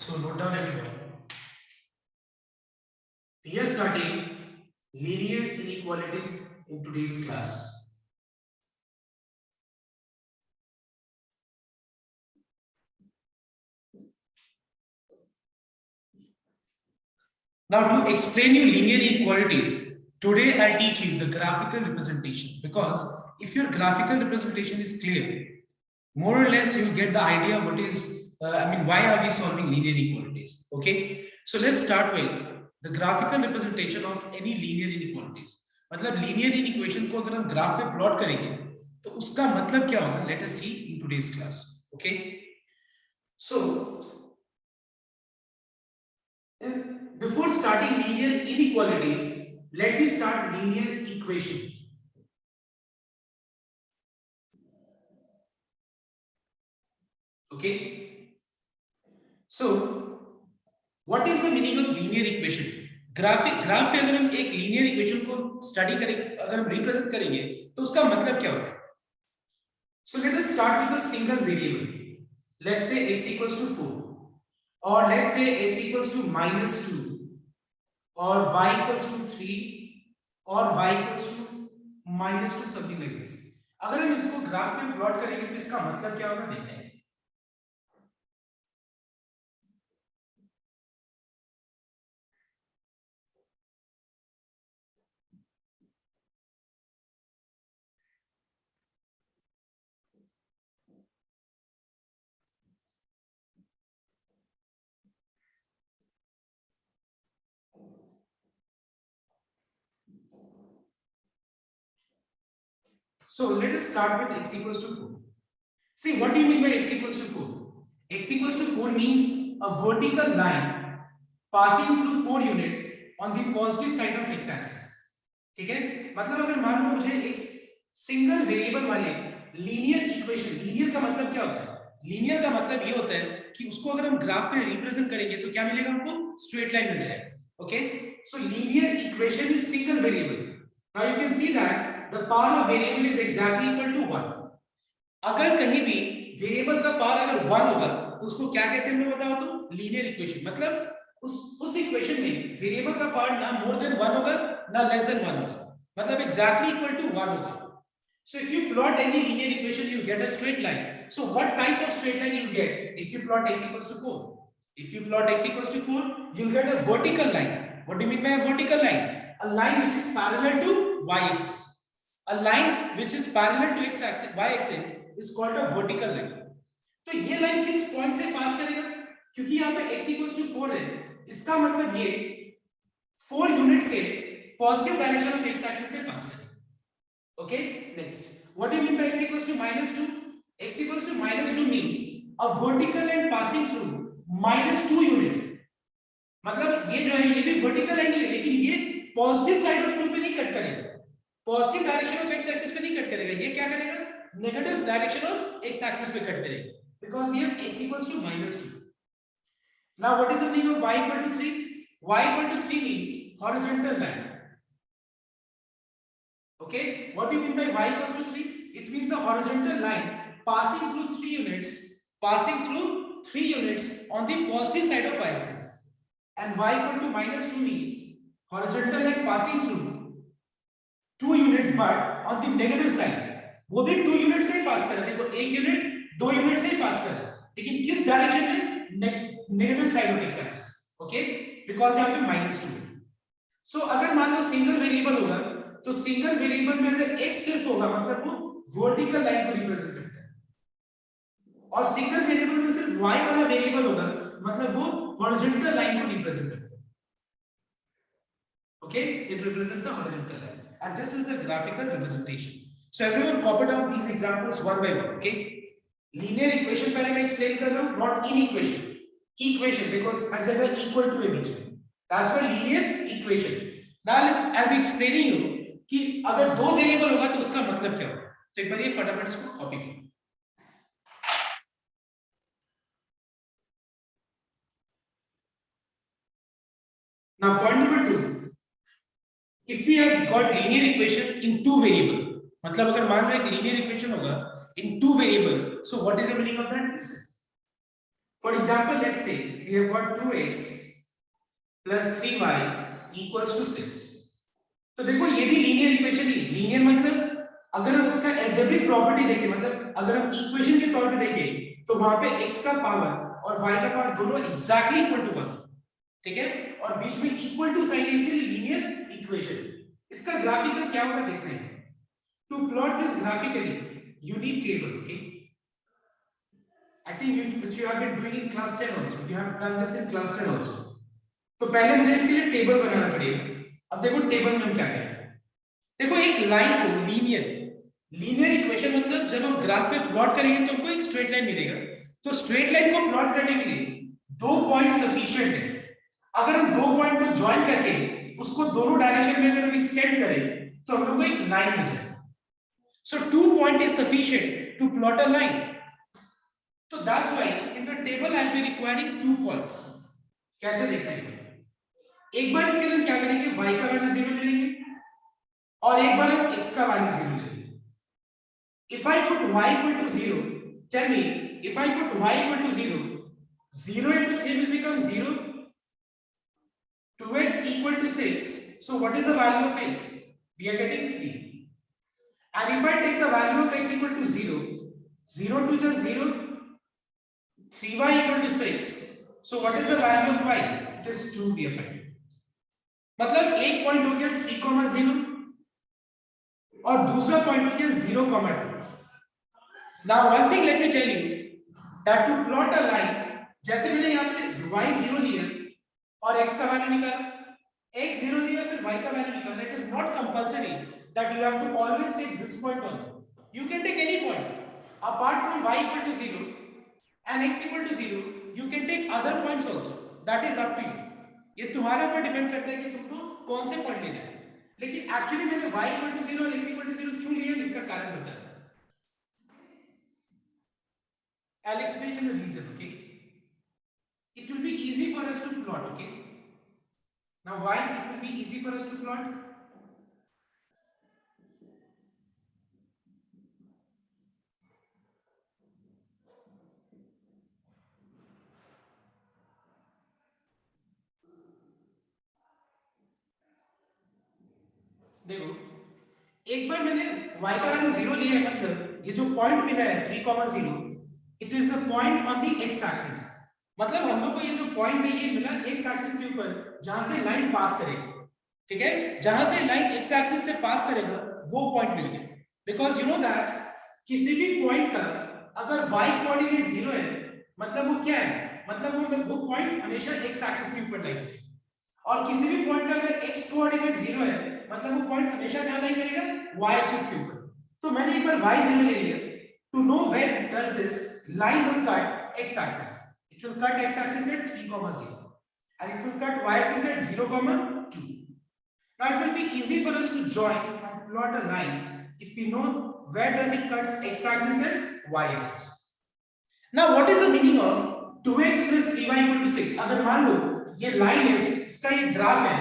So note down everyone. We are starting linear inequalities in today's class. Now to explain you linear inequalities, today I'll teach you the graphical representation, because if your graphical representation is clear, more or less you'll get the idea what is why are we solving linear inequalities. Okay, so let's start with the graphical representation of any linear inequalities. मतलब linear inequation को अगर हम graph पे plot करेंगे तो उसका मतलब क्या होगा, let us see in today's class. Okay, so before starting linear inequalities, let me start linear equation. Okay, so what is the meaning of linear equation? Graph पे अगर हम एक लीनियर इक्वेशन को स्टडी करें, अगर हम रिप्रेजेंट करेंगे तो उसका मतलब क्या होता है? So let us start with a single variable. Let's say x equals to 4, or let's say x equals to -2, or y equals to 3, or y equals to -2, something like this. अगर हम इसको ग्राफ में plot करेंगे तो इसका मतलब क्या होगा, देखते हैं. So let us start with x equals to 4. See, what do you mean by x equals to 4? X equals to 4 means a vertical line passing through 4 unit on the positive side of x axis. ठीक है, मतलब अगर मान लो मुझे एक single variable वाले linear equation, linear का मतलब क्या होता है? लीनियर का मतलब ये होता है कि उसको अगर हम ग्राफ पे रिप्रेजेंट करेंगे तो क्या मिलेगा हमको? स्ट्रेट लाइन मिल जाएगा. Okay, so linear equation is single variable. Now you can see that the power of variable is exactly equal to 1. अगर कहीं भी वेरिएबल का पावर अगर 1 होगा तो उसको क्या कहते हैं, मैं बताऊं तो लीनियर इक्वेशन. मतलब उस इक्वेशन में वेरिएबल का पावर ना मोर देन 1 होगा ना लेस देन 1 होगा, मतलब एग्जैक्टली इक्वल टू 1 होगा. So if you plot any linear equation you get a straight line. So what type of straight line you get if you plot x equals to 4? If you plot x equals to 4, you'll get a vertical line. What do you mean by a vertical line? A line which is parallel to y axis. A line which is parallel to x axis, y axis is called a vertical line. तो ये line किस point से पास करेगा? क्योंकि यहाँ पे x equals to 4 है, इसका मतलब ये 4 यूनिट से positive direction of x axis से पास करेगा. Okay, next, what do you mean by x equals to -2? X equals to -2 means a vertical line passing through -2 unit. मतलब ये जो है ये भी वर्टिकल लाइन है, लेकिन ये पॉजिटिव साइड ऑफ 2 पे नहीं कट करेगा, positive direction of x axis पे नहीं कट करेगा. ये क्या करेगा? Negative direction of x axis पे कट करेगा, because we have x equals to -2. Now what is the meaning of y equal to 3? Y equal to 3 means horizontal line. Okay, what do you mean by y equals to 3? It means a horizontal line passing through 3 units, on the positive side of y axis. And y equal to -2 means horizontal line passing through 2 units but on the negative side. वो भी 2 unit से ही पास कर रहा है, देखो 1 unit 2 unit से ही पास कर रहा है, लेकिन किस डायरेक्शन में? Negative side of x axis. Okay, because यहाँ पे -2. सो अगर मान लो सिंगल वेरिएबल होगा तो सिंगल वेरिएबल में अगर x सिर्फ होगा मतलब वो वर्टिकल लाइन को रिप्रेजेंट करता है, और सिंगल वेरिएबल में सिर्फ y वाला वेरिएबल होगा मतलब वो हॉरिजॉन्टल लाइन को रिप्रेजेंट करता है. Okay, it represents a horizontal line. And this is the graphical representation. So everyone copy down these examples one by one. Okay, linear equation पहले मैं explain कर रहा हूँ, not inequation. Equation because हर जगह equal to है बीच में. That's why linear equation. Now I'll be explaining you कि अगर दो वेरिएबल होगा तो उसका मतलब क्या होगा. तो एक बार ये फटाफट इसको कॉपी करो. Now point number 2. If we have got linear equation in two variable, मतलब अगर मान लो एक linear equation होगा in two variable, so what is the meaning of that? Listen. For example, let's say we have got 2x plus 3y equals to 6. तो देखो ये भी linear equation ही, linear मतलब अगर हम उसका अलजेब्रिक प्रॉपर्टी देखें, मतलब अगर हम इक्वेशन के तौर पे देखें तो वहां पे x का पावर और y का पावर दोनों एग्जैक्टली इक्वल टू 1, ठीक है, और बीच में इक्वल टू साइन है, इसलिए लीनियर इक्वेशन। इसका ग्राफिकल क्या होगा देखते हैं। To plot this graphically you need table, okay? I think you have been doing in class 10 also. You have done this in class 10 also. तो पहले मुझे इसके लिए टेबल बनाना पड़ेगा। अब देखो टेबल में हम क्या करेंगे। देखो एक लाइन को लीनियर इक्वेशन मतलब जब हम ग्राफ पे प्लॉट करेंगे तो हमको एक स्ट्रेट लाइन मिलेगा। तो स्ट्रेट लाइन को प्लॉट करने के लिए दो पॉइंट सफिशिएंट है। अगर हम दो पॉइंट को ज्वाइन करके उसको दोनों डायरेक्शन में अगर हम एक्सटेंड करें तो हम लोग को एक लाइन मिल जाएगा। So 2 point is sufficient to plot a line. So that's why in the table I'll be requiring 2 points. कैसे देखते हैं? एक बार इसके लिए क्या करेंगे, y का वैल्यू 0 ले लेंगे और एक बार हम x का वैल्यू 0 ले लेंगे। If I put y equal to 0, tell me if I put y equal to 0, 0 into 3 will become 0. 2x equal to 6. So what is the value of x? We are getting 3. And if I take the value of x equal to 0, 0 to just 0, 3y equal to 6. So what is the value of y? It is 2 we have found. मतलब एक point हो गया 3,0 और दूसरा point हो गया 0,2. Now one thing let me tell you that to plot a line, जैसे मैंने यहाँ पे y 0 लिया और x का वैल्यू निकाला, x 0 लिया फिर y का वैल्यू निकाला, it is not compulsory that you have to always take this point only. You can take any point apart from y equal to 0 and x equal to 0. You can take other points also. That is up to you. ये तुम्हारे ऊपर depend करता है कि तुमको कौन से point लेना है। लेकिन एक्चुअली मैंने y equal to 0 और x equal to 0 क्यों लिया, इसका कारण बता रहा हूं। I'll explain you the reason. Okay, it will be easy for us to plot. Okay, now why it will be easy for us to plot? देखो एक बार मैंने y का वैल्यू 0 लिया है, मतलब ये जो पॉइंट मिला है 3,0, it is a point on the x axis. मतलब हम लोग को ये जो पॉइंट है ये मिला x एक्सिस के ऊपर जहां से लाइन पास करेगी, ठीक है, जहां से लाइन x एक्सिस से पास करेगा वो पॉइंट मिल गया। बिकॉज़ यू नो दैट किसी भी पॉइंट का अगर y कोऑर्डिनेट 0 है मतलब वो क्या है, मतलब वो पॉइंट हमेशा x एक्सिस के ऊपर लाई करेगा, और किसी भी पॉइंट का अगर x कोऑर्डिनेट 0 है मतलब वो पॉइंट हमेशा क्या लाई करेगा, y एक्सिस के ऊपर। तो मैंने एक बार y 0 ले लिया। To know where does this line will cut x axis, it will cut x axis at 3,0 and it will cut y axis at 0,2. Now it will be easy for us to join and plot a line if we know where does it cuts x axis and y axis. Now what is the meaning of 2x plus 3y equal to 6? अगर मान लो ये line है, इसका ये graph है,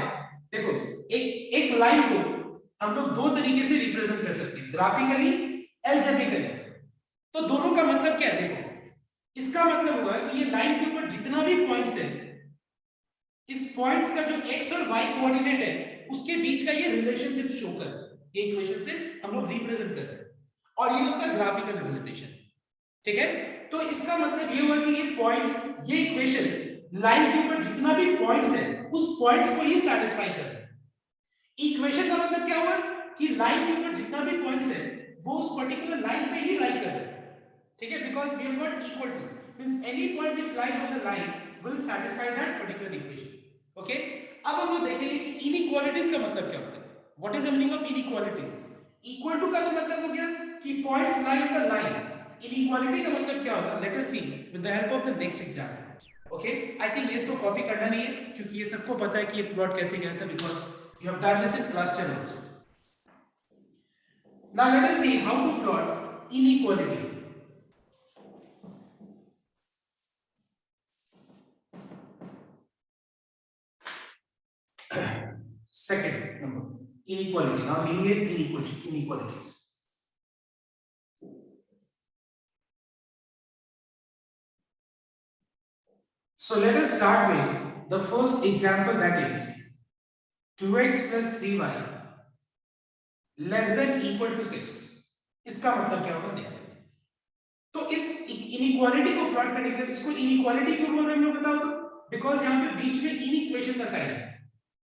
देखो एक line को हम लोग दो तरीके से रिप्रेजेंट कर सकते हैं, ग्राफिकली, अलजेब्रिकली। तो दोनों का मतलब क्या है, देखो इसका मतलब होगा कि ये लाइन के ऊपर जितना भी पॉइंट्स है, इस पॉइंट्स का जो x और y कोऑर्डिनेट है उसके बीच का ये रिलेशनशिप शो कर रहा है। ये इक्वेशन से हम लोग रिप्रेजेंट कर रहे हैं और ये उसका ग्राफिकल रिप्रेजेंटेशन, ठीक है। तो इसका मतलब ये हुआ कि ये पॉइंट्स, ये इक्वेशन लाइन के ऊपर जितना भी पॉइंट्स है उस पॉइंट्स को ही सैटिस्फाई कर रहा है। इक्वेशन का मतलब क्या हुआ कि लाइन के ऊपर जितना भी पॉइंट्स है वो उस पर्टिकुलर लाइन पे ही लाई कर रहे हैं, ठीक है, because we have got equal to means any point which lies on the line will satisfy that particular equation. Okay, अब हम लोग देखेंगे कि इनइक्वालिटीज का मतलब क्या होता है। What is the meaning of inequalities? Equal to का मतलब हो गया कि points lie on the line. Inequality का मतलब क्या होगा, let us see with the help of the next example. Okay, I think ये तो कॉपी करना नहीं है क्योंकि ये सबको पता है कि ये प्लॉट कैसे गया था, because you have done this in class 10 also. Now let us see how to plot inequality. Second number, inequality. Now linear inequalities. So let us start with the first example, that is 2x plus 3y less than equal to 6. इसका मतलब क्या होगा देखते हैं। तो इस inequality को plot करने के लिए, इसको इनइक्वालिटी क्यों बोल रहे हैं बताओ तो, बिकॉज यहाँ पे बीच में इनइक्वेशन का साइन है,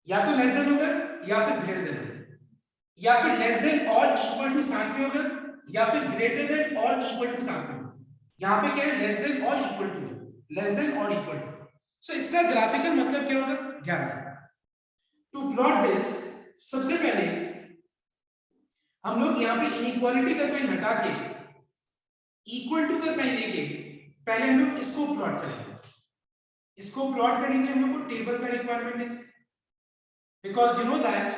या तो लेस देन होगा या फिर ग्रेटर देन होगा, या फिर लेस देन और इक्वल टू साथ में होगा, या फिर ग्रेटर देन और इक्वल टू साथ में होगा। यहाँ पे क्या है, लेस देन और इक्वल टू, लेस देन और इक्वल टू। सो इसका ग्राफिकल मतलब क्या होगा, 11। टू प्लॉट दिस, सबसे पहले हम लोग यहाँ पे इनइक्वालिटी का साइन हटा के इक्वल टू का साइन लेके पहले हम लोग इसको प्लॉट करेंगे। इसको प्लॉट करने के लिए हम लोग को टेबल का रिक्वायरमेंट है, बिकॉज यू नो दैट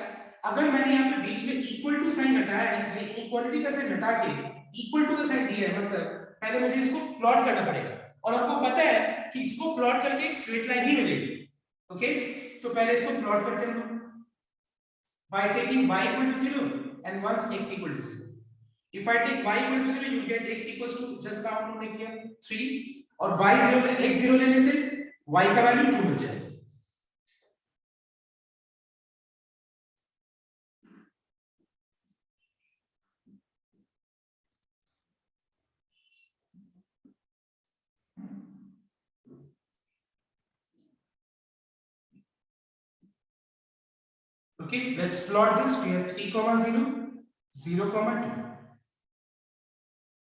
अगर मैंने यहाँ पे बीच में इक्वल टू साइन हटाया है, इनइक्वालिटी का साइन हटा के इक्वल टू का साइन दिया है, मतलब पहले मुझे इसको प्लॉट करना पड़ेगा, और आपको पता है कि इसको प्लॉट करके एक स्ट्रेट लाइन ही मिलेगी। ओके, तो पहले इसको प्लॉट करते हैं हम by taking y equal to 0 and once x equal to 0. If I take y equal to 0, you get x equals to, just count हमने किया 3, और y 0 में x 0 लेने से y का वैल्यू 2 मिल जाएगा। Okay, let's plot this. We have 3, 0, 0, 2.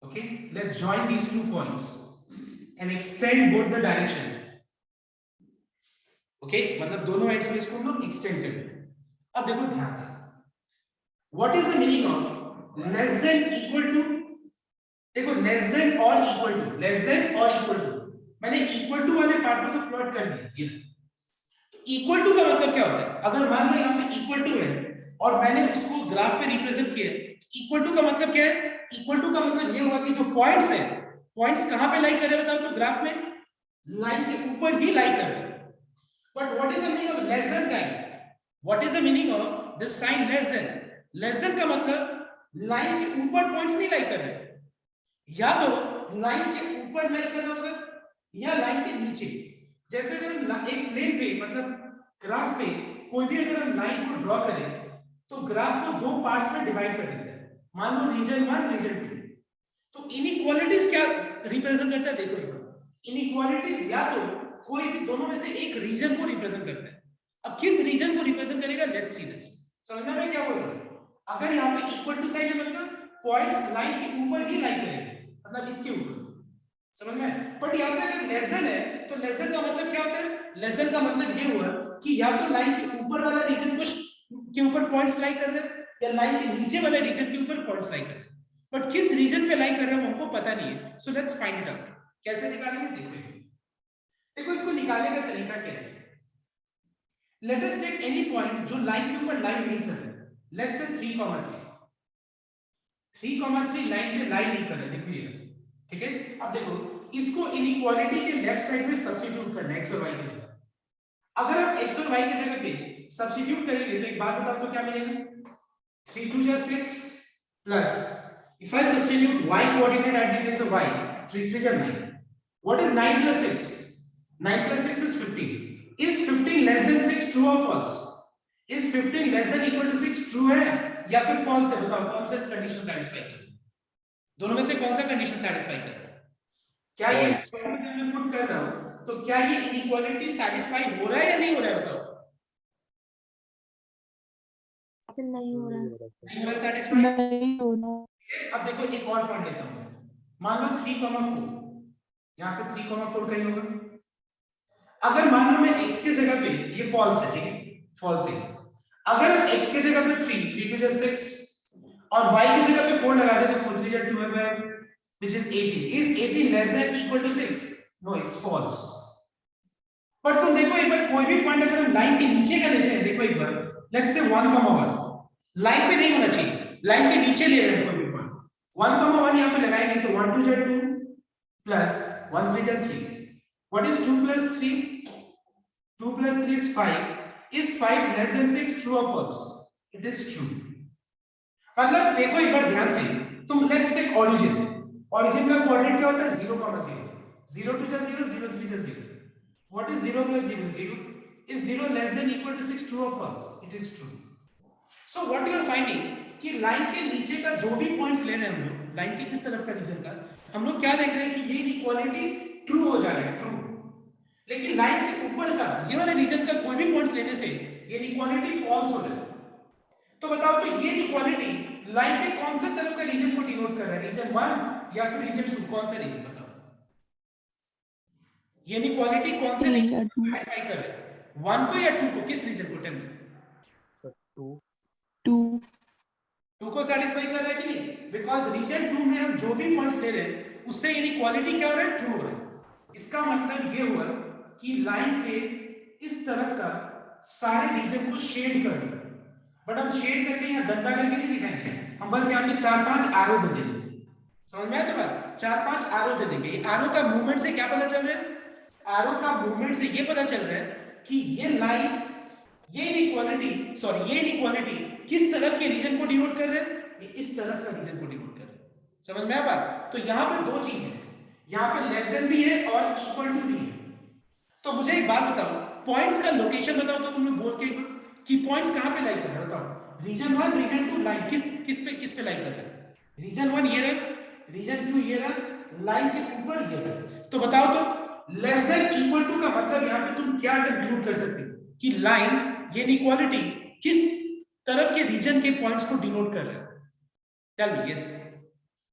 Okay, let's join these 2 points and extend both the direction. Okay, मतलब दोनों एड्स में इसको हम लोग एक्सटेंड कर देते हैं। अब देखो ध्यान से, what is the meaning of less than equal to? देखो लेस देन और इक्वल टू, लेस देन और इक्वल टू, मैंने इक्वल टू वाले पार्ट को तो प्लॉट कर दिया। ये इक्वल टू का मतलब क्या होता है, अगर मान लो यहाँ पे इक्वल टू है और मैंने उसको ग्राफ पे रिप्रेजेंट किया, इक्वल टू का मतलब क्या है? इक्वल टू का मतलब ये हुआ कि जो पॉइंट्स है, पॉइंट्स कहां पे लाई कर रहे हैं बताओ तो, ग्राफ में लाइन के ऊपर ही लाई कर रहे हैं। But what is the meaning of less than sign? What is the meaning of this sign less than? Less than का मतलब लाइन के ऊपर पॉइंट्स नहीं लाई कर रहे, या तो लाइन के ऊपर लाई कर रहे होगा या लाइन के नीचे। जैसे अगर एक प्लेन पे, मतलब ग्राफ पे कोई भी अगर हम लाइन को ड्रॉ करें तो ग्राफ को 2 पार्ट्स में डिवाइड कर देते हैं, मान लो रीजन 1, रीजन 2। तो इनइक्वालिटीज क्या रिप्रेजेंट करता है देखो एक बार, इनइक्वालिटीज या तो कोई भी दोनों में से एक रीजन को रिप्रेजेंट करता है। अब किस रीजन को रिप्रेजेंट करेगा, लेट्स सी दिस। समझना मैं क्या बोल रहा हूं? अगर यहां पे इक्वल टू साइन है मतलब पॉइंट्स लाइन के ऊपर ही लाई करेंगे, मतलब इसके ऊपर, समझ में? बट यहां पे अगर लेस देन है तो लेस देन का मतलब क्या होता है? लेस देन का मतलब ये हुआ कि या तो लाइन के ऊपर वाला रीजन के ऊपर पॉइंट्स लाई कर रहे हैं या लाइन के नीचे वाले रीजन के ऊपर पॉइंट्स लाई कर रहे हैं। बट किस रीजन पे लाई कर रहे हैं हमको पता नहीं है। So let's find it out. कैसे निकालेंगे देखो। देखो इसको निकालने का तरीका क्या है। Let us take any point जो लाइन के ऊपर लाइन नहीं कर रहे। लेट्स से 3, 3 लाइन पे लाइन नहीं कर रहे, देखो ये, ठीक है। अब देखो इसको इनइक्वालिटी के लेफ्ट साइड में सब्स्टिट्यूट करना है x और y की जगह। अगर आप x और y की जगह पे सब्स्टिट्यूट करेंगे तो एक बात बताओ तो क्या मिलेगा, 3 2 6 plus if I substitute y coordinate at the place of y, 3 3 is 9. What is 9 plus 6? 9 plus 6 is 15. Is 15 less than 6 true or false? Is 15 less than equal to 6 true है या फिर false है? बताओ कौन सा कंडीशन सैटिस्फाई कर, दोनों में से कौन सा कंडीशन सैटिस्फाई कर रहा है? क्या ये मैं पुट कर रहा हूं तो क्या ये इनइक्वालिटी सैटिस्फाई हो रहा है या नहीं हो रहा है बताओ? नहीं हो रहा, नहीं हो रहा सैटिस्फाई, नहीं हो रहा। अब देखो एक और पॉइंट लेता हूं, मान लो 3, 4, यहां पे 3, 4 कहीं होगा। अगर मान लो मैं x के जगह पे, ये फॉल्स है, ठीक है, फॉल्स है। अगर x के जगह पे 3 3 2 6 और y की जगह पे 4 लगा दे तो 4 3 12 which is 18. Is 18 less than equal to 6? No, it's false. पर तुम देखो एक बार, कोई भी पॉइंट अगर हम लाइन के नीचे का लेते हैं, देखो एक बार, लेट्स से 1, 1 लाइन पे नहीं होना चाहिए, लाइन के नीचे ले रहे हैं कोई भी पॉइंट, 1, 1 यहां पे लगाएंगे तो 1 2 2 plus 1 3 3. What is 2 plus 3? 2 plus 3 is 5. Is 5 less than 6 true or false? It is true. मतलब देखो एक बार ध्यान से, तुम लेट्स टेक ओरिजिन। ओरिजिन का कोऑर्डिनेट क्या होता है, 0, 0 0 2 0 0 3 0। What is 0 plus 0? 0. Is 0 less than equal to 6? True or false? It is true. So what you are finding कि लाइन के नीचे का जो भी पॉइंट्स ले रहे हैं हम लोग, लाइन के इस तरफ का रीजन का, हम लोग क्या देख रहे हैं कि ये इक्वालिटी ट्रू हो जा रहा है, ट्रू। लेकिन लाइन के ऊपर का ये वाले रीजन का कोई भी पॉइंट्स लेने से ये इक्वालिटी फॉल्स हो रहा है। तो बताओ तो ये इक्वालिटी लाइन के कौन से तरफ का रीजन को डिनोट कर रहा है, रीजन 1 या फिर रीजन 2? कौन सा रीजन बताओ? ये इक्वालिटी कौन से रीजन को स्पेसिफाई कर रहा है, 1 को या 2 को? किस रीजन को? Tell me. 2 को सेटिस्फाई कर रहा है कि नहीं? बिकॉज रीजन 2 में हम जो भी पॉइंट्स ले रहे हैं उससे इनइक्वालिटी क्या हो रहा है, ट्रू हो रहा है। इसका मतलब ये हुआ कि लाइन के इस तरफ का सारे रीजन को शेड कर रहे हैं, बट हम शेड करके यहाँ गंदा करके नहीं दिखाएंगे, हम बस यहाँ पे 4-5 एरो दे देंगे। समझ में आया? तो बात 4-5 एरो दे देंगे। एरो का मूवमेंट से क्या पता चल रहा है? एरो का मूवमेंट से ये पता चल रहा है कि ये लाइन, ये इनइक्वालिटी किस तरफ के रीजन को डिनोट कर रहे हैं? ये इस तरफ का रीजन को डिनोट कर रहे हैं। समझ में आया बात? तो यहाँ पे दो चीज है, यहाँ पे लेस देन भी है और इक्वल टू भी है। तो मुझे एक बात बताओ, पॉइंट्स का लोकेशन बताओ तो तुमने बोल के कि पॉइंट्स कहाँ पे लाई कर रहे हो? बताओ। रीजन 1 रीजन 2 लाइन किस पे लाई कर रहे हैं? रीजन 1 ये रहा, रीजन 2 ये रहा, लाइन के ऊपर ये रहा। तो बताओ तो लेस देन इक्वल टू का मतलब यहाँ पे तुम क्या कंक्लूड कर सकते हो कि लाइन, ये इनइक्वालिटी किस तरफ के रीजन के पॉइंट्स को डिनोट कर रहा है? Tell me. Yes,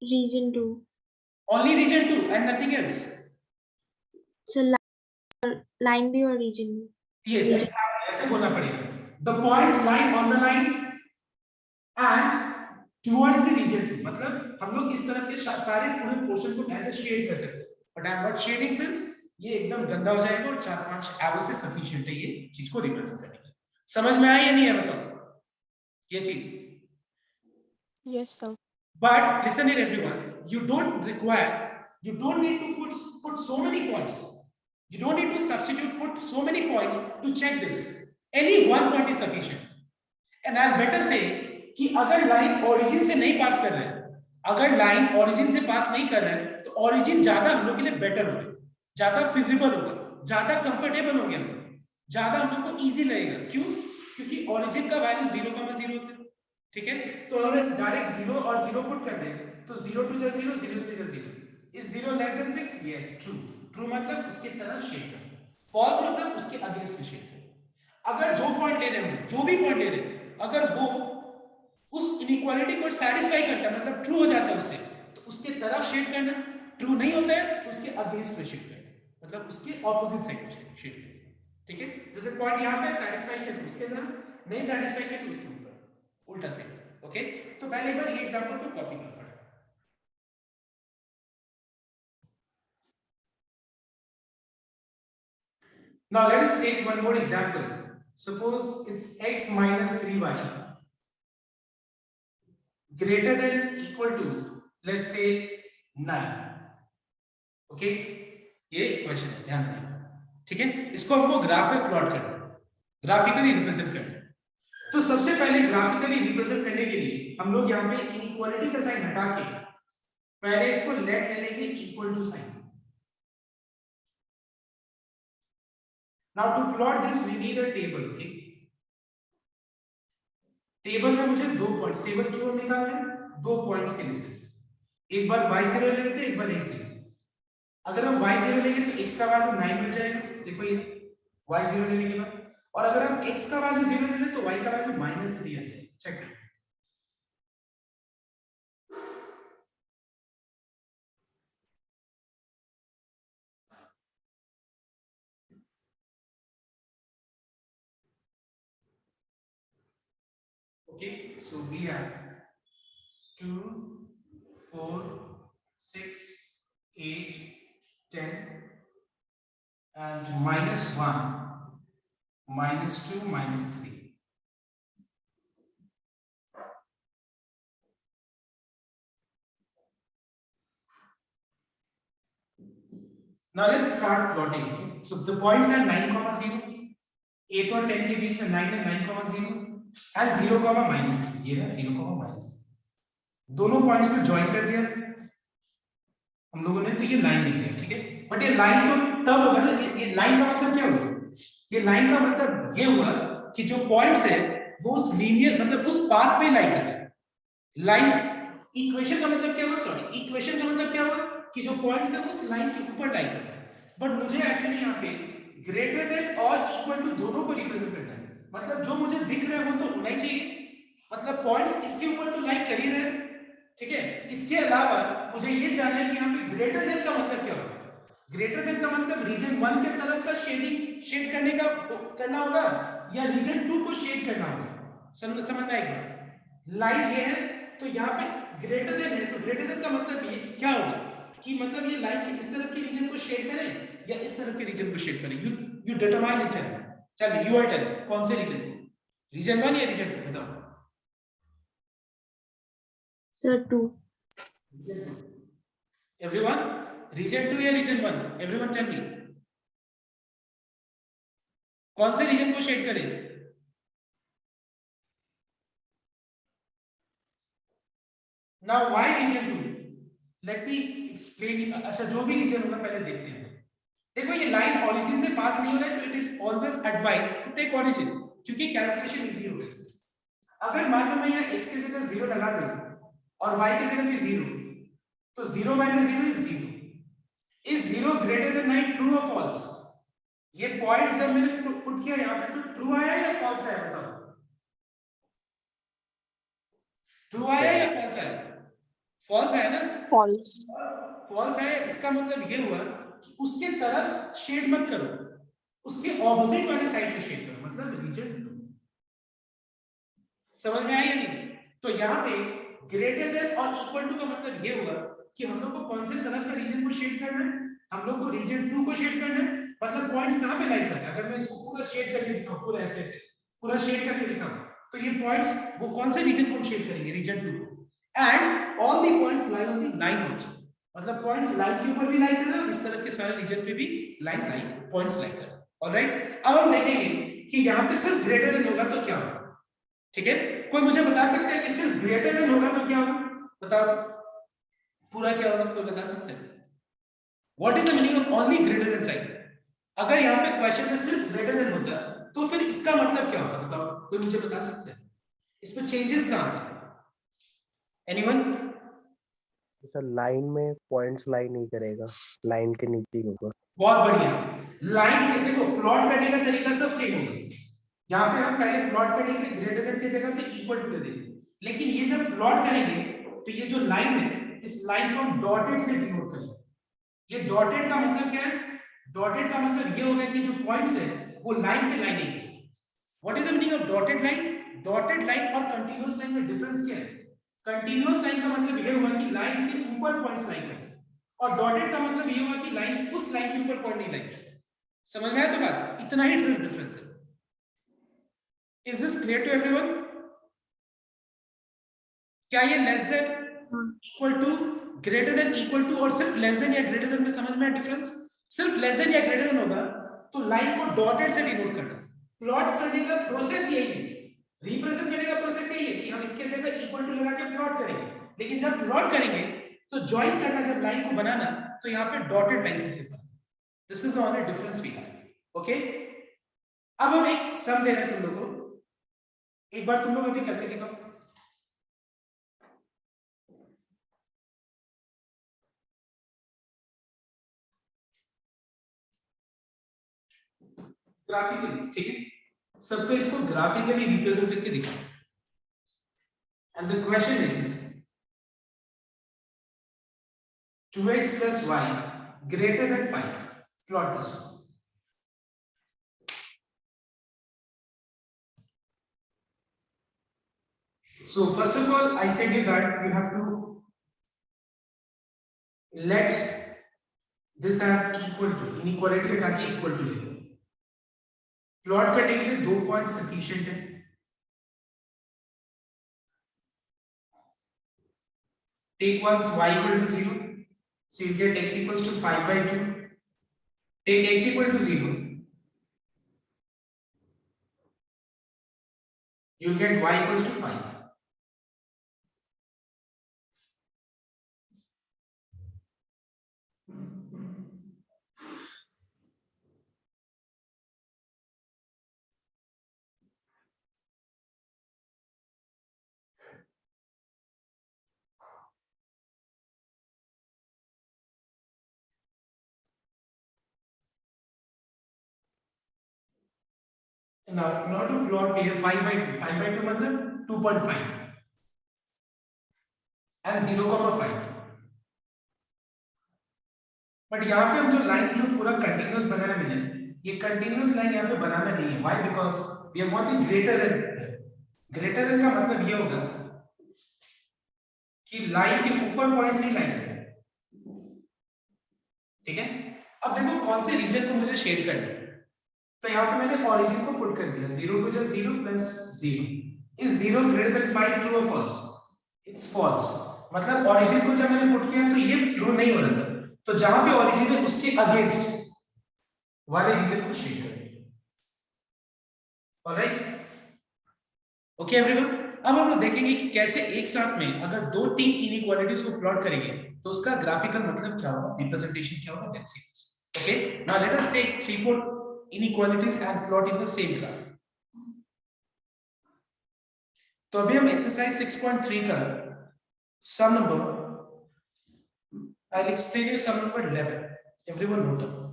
Region 2. Only region 2 and nothing else? So line B और region B. यस, ऐसे बोलना पड़ेगा। The points lie on the line and towards the region 2। मतलब हम लोग इस तरफ के सारे पूरे पोर्शन को ऐसे शेड कर सकते हैं, but I am not shading since ये एकदम गंदा हो जाएगा और 4-5 एरो से सफिशिएंट है ये चीज को रिप्रेजेंट करने के लिए। समझ में आया या नहीं है बताओ ये चीज? Yes, sir. But listen here everyone, you don't need to put so many points, you don't need to put so many points to check this. Any one point is sufficient. And I'll better say कि अगर line origin से नहीं पास कर रहा है, अगर line origin से पास नहीं कर रहा है तो ओरिजिन ज्यादा हम लोग के लिए बेटर होगा, ज्यादा फिजिबल होगा, ज्यादा कंफर्टेबल होगा, ज्यादा हम लोग को इजी लगेगा। क्यों? क्योंकि ओरिजिन का वैल्यू 0,0 होता है, ठीक है? तो अगर डायरेक्ट 0 और 0 पुट कर दें तो 0 2 जा 0, 0 3 जा 0। Is 0 less then 6? Yes, true. True मतलब उसके तरफ शेड कर, फॉल्स मतलब उसके अगेंस्ट में शेड कर। अगर जो पॉइंट ले रहे हैं, जो भी पॉइंट ले रहे हैं, अगर वो उस इनइक्वालिटी को सेटिस्फाई करता है, मतलब ट्रू हो जाता है उससे, तो उसके तरफ शेड करना। ट्रू नहीं होता है तो उसके अगेंस्ट में शेड करना, मतलब उसके ऑपोजिट साइड में शेड करना, ठीक है? जैसे पॉइंट यहाँ पे सेटिस्फाई किया तो उसके तरफ, नहीं सेटिस्फाई किया तो उसके ऊपर, उल्टा साइड। ओके, तो पहले एक बार ये एग्जांपल को कॉपी कर फटाफट। Now let us take one more example. Suppose it's x minus 3y greater than equal to, let's say 9. Okay, ये क्वेश्चन है, ध्यान रखिए, ठीक है? इसको हमको ग्राफ पे प्लॉट करना है, ग्राफिकली रिप्रेजेंट करना है। तो सबसे पहले ग्राफिकली रिप्रेजेंट करने के लिए हम लोग यहाँ पे इनइक्वालिटी का साइन हटा के पहले इसको लेट ले लेंगे equal to sign. Now to plot this we need a table. Okay, table में मुझे दो पॉइंट्स, टेबल क्यों निकाल रहे हैं? दो पॉइंट्स के लिए सिर्फ, एक बार y0 ले लेते हैं, एक बार x0। अगर हम y0 लेंगे तो x का वैल्यू 9 मिल जाएगा, देखो ये y0 लेने के बाद, और अगर हम x का वैल्यू 0 ले लें तो y का वैल्यू -3 आ जाएगा। चेक करें, okay, so we have 2 4 6 8 10 and -1 -2 -3। Now let's start plotting. Okay? So the points are 9,0, 8 और 10 के बीच में 9 है, 9,0 and 0, -3। ये है 0, -3। दोनों पॉइंट्स को ज्वाइन कर दिया हम लोगों ने, तो ये लाइन निकली, ठीक है? बट ये लाइन तो तब होगा ना, ये लाइन का मतलब क्या हुआ, ये लाइन का मतलब ये हुआ कि जो पॉइंट्स है वो उस लीनियर मतलब उस पाथ पे लाई कर रहे हैं। लाइन इक्वेशन का मतलब क्या हुआ, सॉरी इक्वेशन का मतलब क्या हुआ कि जो पॉइंट्स है उस लाइन के ऊपर लाई कर रहे हैं। बट मुझे एक्चुअली यहाँ पे ग्रेटर देन और इक्वल टू दोनों को रिप्रेजेंट करना है, मतलब जो मुझे दिख रहा है वो तो होना ही चाहिए, मतलब पॉइंट्स इसके ऊपर तो लाई कर ही रहे हैं, ठीक है। इसके अलावा मुझे ये जानना है कि यहाँ पे ग्रेटर देन का मतलब क्या होगा। ग्रेटर देन का मतलब रीजन 1 के तरफ का शेड करने का करना होगा या रीजन 2 को शेड करना होगा, समझ आएगा। लाइन ये है तो यहाँ पे ग्रेटर देन है, तो ग्रेटर देन का मतलब ये क्या होगा कि मतलब ये लाइन के इस तरफ के रीजन को शेड करें या इस तरफ के रीजन को शेड करें। You determine it. चल यू आर टेल कौन से रीजन, रीजन 1 या रीजन 2 बताओ। Sir, 2. एवरीवन रीजन 2 या रीजन 1, एवरीवन टेल मी कौन से रीजन को शेड करें। Now why region 2, let me explain. अच्छा जो भी रीजन होगा पहले देखते हैं। देखो ये लाइन ओरिजिन से पास नहीं हो रहा है तो it is always advise to take origin, क्योंकि कैलकुलेशन इजी होगा इससे। अगर मान लो मैं यहाँ x की जगह 0 लगा दूं और y की जगह भी 0, तो 0 minus 0 is 0। Is 0 greater then 9, true और फॉल्स। ये पॉइंट जब मैंने पुट किया यहाँ पे तो ट्रू आया या फॉल्स आया बताओ। ट्रू आया या फॉल्स आया, फॉल्स आया ना। False. फॉल्स आया इसका मतलब ये हुआ कि उसके तरफ शेड मत करो, उसके ऑपोजिट वाली साइड पे शेड करो, मतलब रीजन 2। समझ में आई या नहीं। तो यहाँ पे ग्रेटर देन और इक्वल टू का मतलब ये हुआ कि हम लोग को कौन से तरफ का रीजन को शेड करना है, हम लोग को रीजन 2 को शेड करना है। मतलब पॉइंट्स कहां पे लाइन करना है, अगर मैं इसको पूरा शेड करके दिखाऊं, पूरा ऐसे ऐसे पूरा शेड करके दिखाऊं, तो ये पॉइंट्स वो कौन से रीजन को शेड करेंगे, रीजन 2 को। And all the points lie on the line also, मतलब पॉइंट्स लाइन के ऊपर भी लाई कर रहे हैं, इस तरह के सारे रीजन पे भी लाइन लाई पॉइंट्स लाई कर रहे हैं। ऑलराइट, अब हम देखेंगे कि यहाँ पे सिर्फ ग्रेटर देन होगा तो क्या होगा, ठीक है। कोई मुझे बता सकता है कि सिर्फ ग्रेटर देन होगा तो क्या होगा, बताओ तो। पूरा क्या होगा कोई बता सकते हैं। What is the meaning of only greater than sign. अगर यहाँ पे क्वेश्चन में सिर्फ ग्रेटर देन होता तो फिर इसका मतलब क्या होता, बताओ कोई मुझे बता सकता है। इसमें चेंजेस कहां आते हैं, एनीवन। सर लाइन में पॉइंट्स लाई नहीं करेगा, लाइन के नीचे ही होगा। बहुत बढ़िया। लाइन में देखो प्लॉट करने का तरीका सब सेम होगा। यहाँ पे हम पहले प्लॉट करने के लिए ग्रेटर देन की जगह पे इक्वल टू दे देंगे, लेकिन ये जब प्लॉट करेंगे तो ये जो लाइन है इस लाइन को हम डॉटेड से डिनोट करेंगे। ये डॉटेड का मतलब क्या है, डॉटेड का मतलब ये होगा कि जो पॉइंट्स है वो लाइन पे लाइनेंगे। What is the meaning of dotted line, dotted line और कंटीन्यूअस लाइन में डिफरेंस क्या है। कंटीन्यूअस लाइन का मतलब ये हुआ कि लाइन के ऊपर पॉइंट्स लाइन करेंगे, और डॉटेड का मतलब ये हुआ कि लाइन उस लाइन के ऊपर पॉइंट नहीं लाइन। समझ में आया तो बात, इतना ही डिफरेंस है। Is this clear to everyone. क्या ये less than equal to greater than equal to और सिर्फ लेस देन या ग्रेटर देन में समझ में आया डिफरेंस। सिर्फ लेस देन या ग्रेटर देन होगा तो लाइन को डॉटेड से डिनोट करना। प्लॉट करने का प्रोसेस यही है, रिप्रेजेंट करने का प्रोसेस यही है कि हम इसके जगह इक्वल टू लगा के प्लॉट करेंगे, लेकिन जब प्लॉट करेंगे तो ज्वाइन करना, जब लाइन को बनाना तो यहाँ पे डॉटेड लाइन से लिखना। This is the only difference we have. Okay, अब हम एक सम दे रहे हैं तुम लोगों को, एक बार तुम लोग अभी करके दिखाओ। ग्राफिकली, ठीक है, सबको इसको ग्राफिकली रिप्रेजेंट करके दिखाओ। And the question is 2x plus y greater than 5. Plot this one. So first of all, I said you that you have to let this as equal to, inequality हटा के equal to ले लो। Plot करने के लिए 2 point sufficient है। Take once y equal to 0, so you get x equals to 5 by 2. Take x equal to 0, you get y equals to 5. now in order to plot we have 5 by 2, 5 by 2 मतलब 2.5 and 0,5, but यहाँ पे हम जो line जो पूरा continuous बनाया मैंने, ये कंटिन्यूअस लाइन यहाँ पे बनाना नहीं है. Why? Because we are wanting greater than. Greater than का मतलब ये होगा कि लाइन के ऊपर पॉइंट्स नहीं लाइन है. ठीक है, अब देखो कौन से रीजन को मुझे शेड करना है. तो यहाँ पे मैंने ओरिजिन को पुट कर दिया 0 to just 0 plus 0. Is 0 greater than 5 true और फॉल्स? It's false. मतलब ओरिजिन को जब मैंने पुट किया तो ये ट्रू नहीं हो रहा था. तो जहां पे ओरिजिन है उसके अगेंस्ट वाले रीजन को शेड करेंगे. Alright, okay everyone. अब हम लोग देखेंगे कि कैसे एक साथ में अगर दो तीन इनइक्वालिटीज को प्लॉट करेंगे तो उसका ग्राफिकल मतलब क्या होगा, रिप्रेजेंटेशन क्या होगा, let's see. Okay, now let us take 3-4 inequalities and plot in the same graph. तो अभी हम एक्सरसाइज 6.3 का सम number, I'll explain you sum number 11. Everyone note down.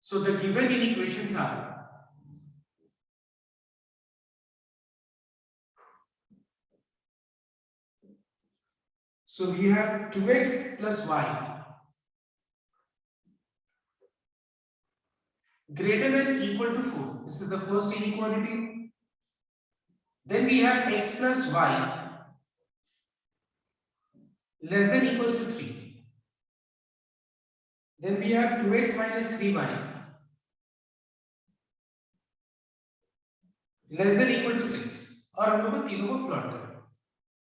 So the given inequations are so we have 2x plus y greater than equal to 4. This is the first inequality. Then we have x plus y less than equals to 3. Then we have 2x minus 3y less than equal to 6. और हम लोग तीनों को plot करें.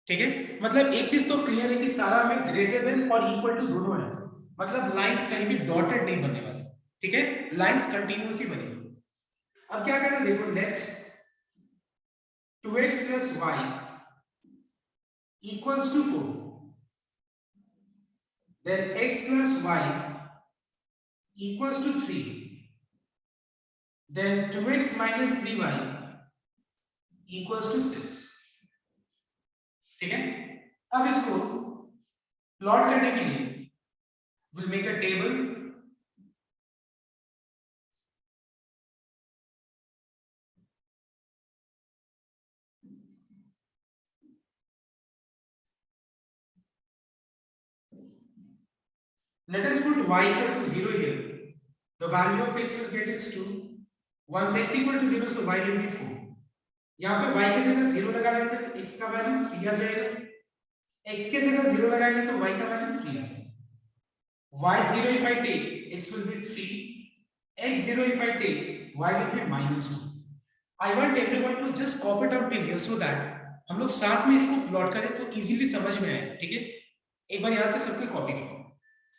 ठीक है, मतलब एक चीज तो क्लियर है कि सारा में ग्रेटर देन और इक्वल टू दोनों है. मतलब लाइंस कहीं भी डॉटेड नहीं बनने वाली. ठीक है, लाइंस कंटीन्यूअसली बनेगी. अब क्या करना है देखो, late 2x plus y equals to 4, then x plus y equals to 3, then 2x minus 3y equals to 6. ठीक है, अब इसको प्लॉट करने के लिए will make a table. Let us put y equal to 0 here. The value of x will get is 2. Once x equal to 0, so y will be 4. यहाँ पे y की जगह 0 लगा देते हैं तो x का वैल्यू 3 आ जाएगा. x की जगह 0 लगाएंगे तो y का वैल्यू 3 आ जाएगा. y0 if I take, x will be 3. x0 if I take, y will be -2. I want everyone to just copy it up till here so that हम लोग साथ में इसको प्लॉट करें तो इजीली समझ में आए. ठीक है, एक बार यहाँ तक सबको कॉपी करो.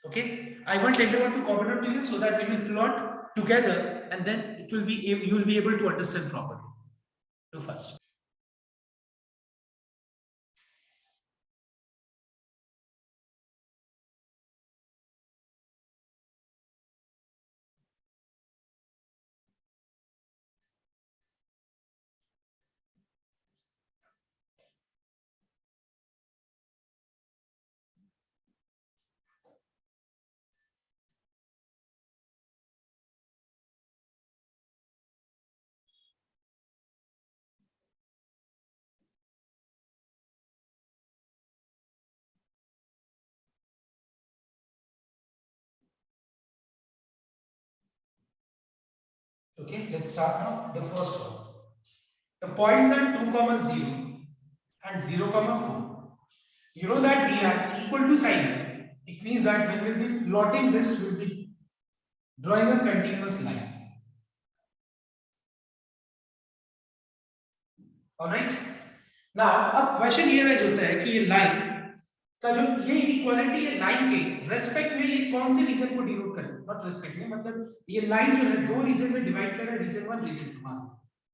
Okay, I want everyone to copy it up till here so that we will plot together and then it will be you will be able to understand properly. Do first. Okay, let's start now. The first one. The points are 2, 0 and 0, 4. You know that we have equal to sign. It means that we will be plotting this, we will be drawing a continuous line. Alright. Now, अब question ये rise होता है कि ये line का जो ये equality है लाइन के रेस्पेक्ट में, ये कौन से रीजन को डिनोट कर रहा है, नॉट रेस्पेक्ट में, मतलब ये लाइन जो है दो रीजन में डिवाइड कर रहा है, रीजन 1 रीजन 2।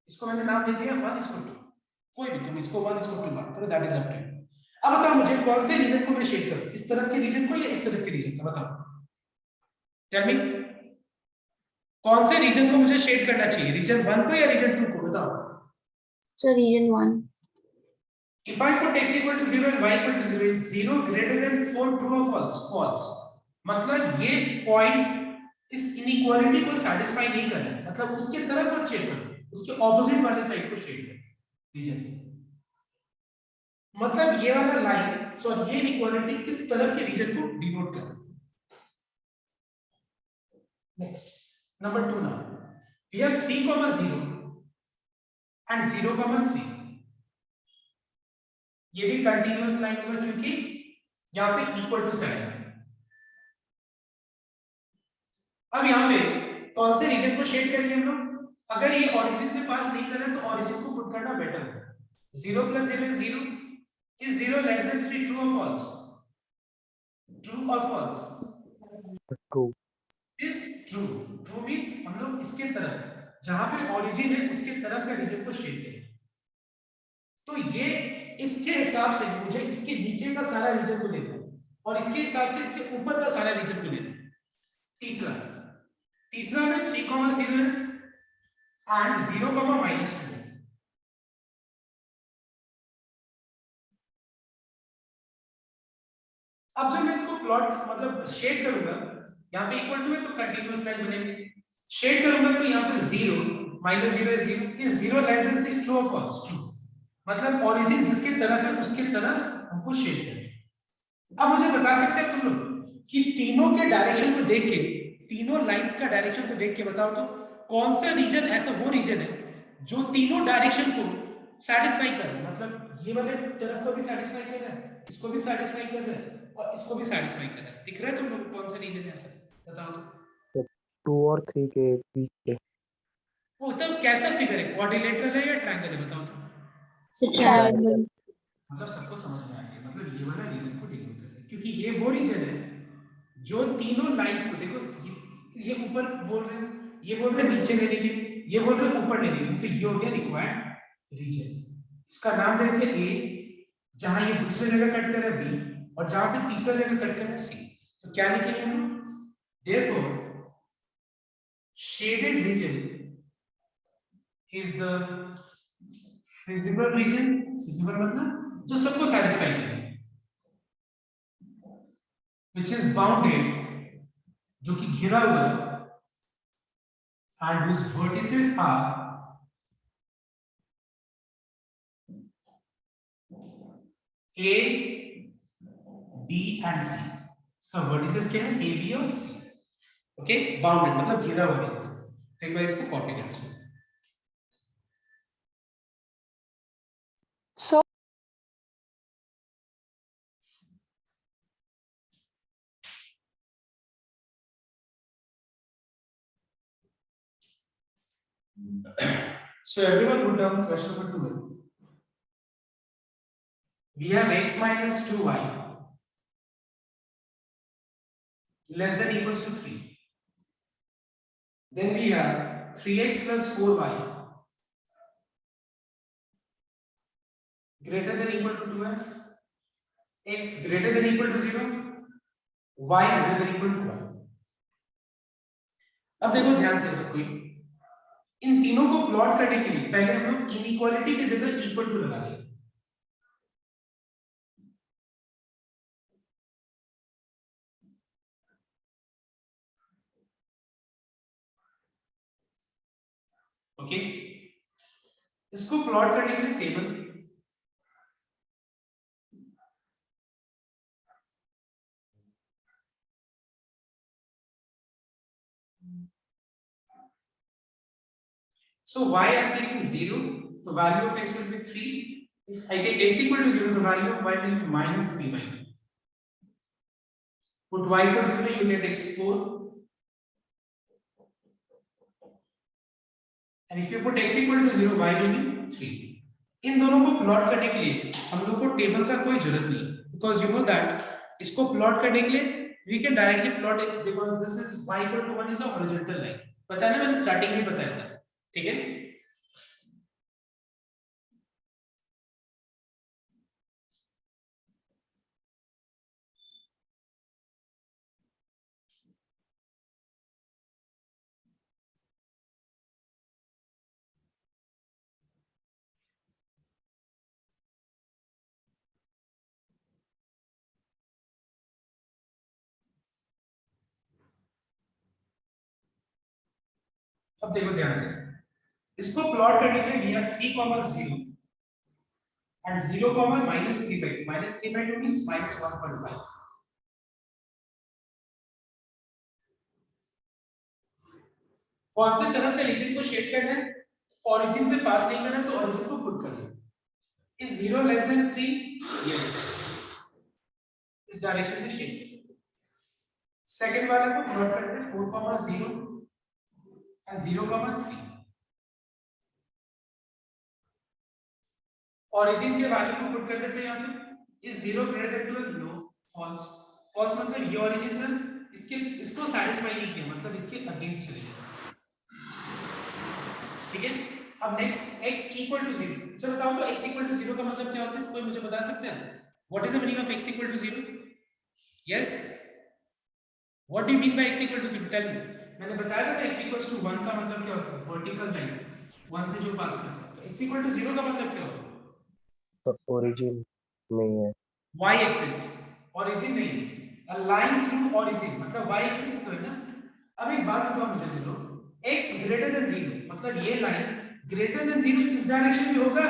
इसको मैंने नाम दे दिया 1 इसको 2, कोई भी तुम इसको 1 इसको 2 मान करो, that is up to you. अब बताओ मुझे कौन से रीजन को मैं शेड करूं, इस तरफ के रीजन को या इस तरफ के रीजन को, बताओ टेल मी, कौन से रीजन को मुझे शेड करना चाहिए, रीजन 1 को या रीजन 2 को, बताओ। So region 1. If I put x equal to 0 and y equal to 0, is 0 greater than 4 true or false? False. मतलब ये पॉइंट इस इनइक्वालिटी को सैटिस्फाई नहीं कर रहा है, मतलब उसके तरफ मत शेड करो, उसके ऑपोजिट वाले साइड को शेड करो रीजन। मतलब ये वाला लाइन सॉरी ये इनइक्वालिटी किस तरफ के रीजन को डिनोट कर रहा है। Next number 2 now. We have 3, 0 and 0, 3. ये भी कंटीन्यूअस लाइन होगा क्योंकि यहाँ पे इक्वल टू साइन है। अब यहाँ पे कौन से रीजन को शेड करेंगे हम लोग, अगर ये ओरिजिन से पास नहीं कर रहा है तो ओरिजिन को पुट करना बेटर है। 0 + 0 is 0, is 0 less than 3, true or false? True or false? True. Is true. True means हम लोग इसके तरफ जहां पे ओरिजिन है उसके तरफ का रीजन को शेड करें। तो ये इसके हिसाब से मुझे इसके नीचे का सारा रीजन को लेना है और इसके हिसाब से इसके ऊपर का सारा रीजन को लेना है। तीसरा में 3, 0 है एंड 0, -2 है। अब जब मैं इसको प्लॉट मतलब शेड करूंगा, यहाँ पे इक्वल टू है तो कंटीन्यूअस लाइन बनेगी, शेड करूंगा तो यहाँ पे 0, -0 is 0, is 0 less than 6, true or false? True. मतलब ओरिजिन जिसके तरफ है उसके तरफ हमको शेड करना। अब मुझे बता सकते हैं तुम लोग कि तीनों के डायरेक्शन को देख के, तीनों लाइंस का डायरेक्शन को देख के बताओ तो कौन सा रीजन ऐसा वो रीजन है जो तीनों डायरेक्शन को सैटिस्फाई कर रहा है, मतलब ये वाले तरफ को भी सैटिस्फाई कर रहा है, इसको भी सैटिस्फाई कर रहा है और इसको भी सैटिस्फाई कर रहा है। दिख रहा है तुम लोग कौन सा रीजन है ऐसा, बताओ तो। 2 और 3 के बीच में वो तब कैसा फिगर है, क्वाड्रिलेटरल है या ट्रायंगल है, बताओ तो। Triangle. मतलब सबको समझ में आ गया, मतलब ये वाला रीजन को डिनोट करता है क्योंकि ये वो रीजन है जो तीनों लाइंस को देखो, ये ऊपर बोल रहे हैं, ये बोल रहे हैं नीचे लेने के लिए, ये बोल रहे हैं ऊपर लेने के लिए, तो ये हो गया रिक्वायर्ड रीजन। इसका नाम देते हैं ए, जहां ये दूसरे जगह कट कर रहा है बी और जहां पे तीसरा जगह कट कर रहा है सी। तो क्या लिखेंगे हम, therefore shaded region is the feasible region, feasible मतलब जो सबको सैटिस्फाई करे, which is bounded, जो कि घिरा हुआ है, and whose vertices are A, B and C। इसका vertices क्या है, A, B और C। ओके, बाउंडेड मतलब घिरा हुआ है। तो एक बार इसको कॉपी कर लो। So So everyone put down question number 2. We have x minus 2y less than equals to 3. Then we have 3x plus 4y greater than equal to 2f, x greater than equal to 0, y greater than equal to 1. अब देखो ध्यान से सब कोई, इन तीनों को plot करने के लिए पहले हम लोग इनइक्वालिटी की जगह इक्वल टू लगा देंगे। ओके, इसको प्लॉट करने के लिए table so y I am taking 0, the value of x will be 3. If I take x equal to 0, the value of y will be minus 3 by 2. Put y equal to 0, you get x4. And if you put x equal to 0, y will be 3. इन दोनों को plot करने के लिए हम लोग को table का कोई जरूरत नहीं, because you know that इसको प्लॉट करने के लिए we can directly plot it because this is y equal to 1 is a horizontal line. पता है ना, मैंने स्टार्टिंग में बताया था, ठीक है। अब देखो ध्यान से, इसको प्लॉट करने के लिए लिया 3,0 and 0, -3/2. -3/2 means -1.5. कौन से तरफ के रीजन को शेड करना है? ओरिजिन से पास नहीं करना है, तो ओरिजिन को पुट करना है। Is 0 less than 3? यस, इस डायरेक्शन में शेड। सेकंड वाले को प्लॉट करते हैं 4,0 and 0,3. ओरिजिन के वैल्यू को पुट कर देते हैं यहां पे। Is 0 greater than 2? No, false. False मतलब ये ओरिजिन था, इसको सैटिस्फाई नहीं किया, मतलब इसके अगेंस्ट चले गए, ठीक है। अब नेक्स्ट x इक्वल टू 0। अच्छा बताओ तो x इक्वल टू 0 का मतलब क्या होता है? कोई मुझे बता सकते हैं? What is the meaning of x equal to 0? Yes, what do you mean by x equal to 0? Tell me. मैंने बताया था ना x इक्वल टू 1 का मतलब क्या होता है? वर्टिकल लाइन 1 से जो पास करता है। तो x इक्वल टू 0 का मतलब क्या होता है? तो ओरिजिन नहीं है, y एक्सिस, ओरिजिन नहीं है। अ लाइन थ्रू ओरिजिन मतलब y एक्सिस तो है ना। अब एक बात बताओ मुझे, देखो x ग्रेटर देन 0 मतलब ये लाइन ग्रेटर देन 0 इस डायरेक्शन में होगा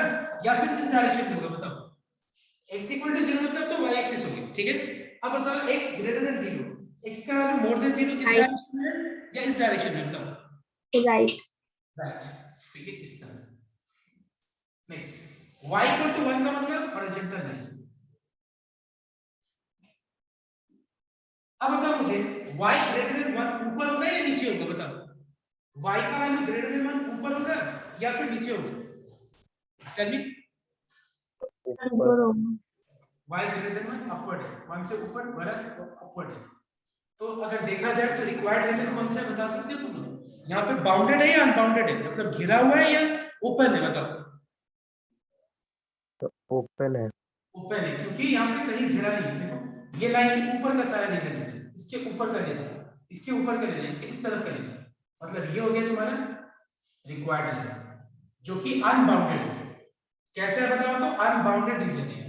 या फिर इस डायरेक्शन में होगा? बताओ। x इक्वल टू 0 मतलब तो y एक्सिस होगी, ठीक है। अब बताओ x ग्रेटर देन 0, x का वैल्यू मोर देन 0 इस डायरेक्शन में है या इस डायरेक्शन में? बताओ। राइट। राइट, ठीक है, इस तरह। नेक्स्ट, y इक्वल टू 1 का मतलब हॉरिजॉन्टल लाइन। अब बताओ मुझे y ग्रेटर देन 1 ऊपर होगा या नीचे होगा? बताओ। y का वैल्यू ग्रेटर देन 1 ऊपर होगा या फिर नीचे होगा? Tell me. ऊपर होगा। y ग्रेटर देन 1 अपवर्ड है, 1 से ऊपर बड़ा अपवर्ड है। तो अगर देखा जाए तो रिक्वायर्ड रीजन कौन सा है बता सकते हो तुम लोग? यहाँ पे बाउंडेड है या अनबाउंडेड है, मतलब घिरा हुआ है या ओपन है? बताओ। तो ओपन है। ओपन है क्योंकि यहाँ पे कहीं घिरा नहीं है। देखो ये लाइन के ऊपर का सारा रीजन है, इसके ऊपर का लेना, इसके ऊपर का लेना, इसके इस तरफ का लेना, मतलब ये हो गया तुम्हारा रिक्वायर्ड रीजन जो कि अनबाउंडेड है। कैसे बताओ तो अनबाउंडेड रीजन है,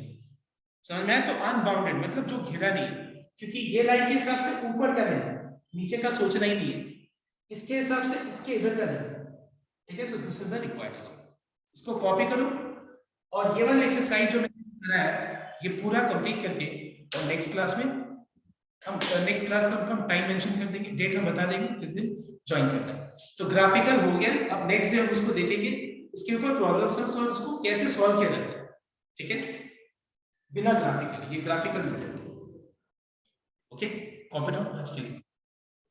समझ में आया? तो अनबाउंडेड मतलब जो घिरा नहीं, क्योंकि ये लाइन के हिसाब से ऊपर का लेना, नीचे का सोचना ही नहीं है, इसके हिसाब से इसके इधर का लेना, ठीक है। So this is the required region. इसको कॉपी करो और ये वाला एक्सरसाइज जो मैंने बनाया है ये पूरा कंप्लीट करके, और नेक्स्ट क्लास में हम टाइम मेंशन कर देंगे, डेट हम बता देंगे किस दिन ज्वाइन करना है। तो ग्राफिकल हो गया, अब नेक्स्ट डे हम उसको देखेंगे, इसके ऊपर प्रॉब्लम्स और उसको कैसे सॉल्व किया जाता है, ठीक है, बिना ग्राफिकल, ये graphical method. Okay, copy down आज के लिए।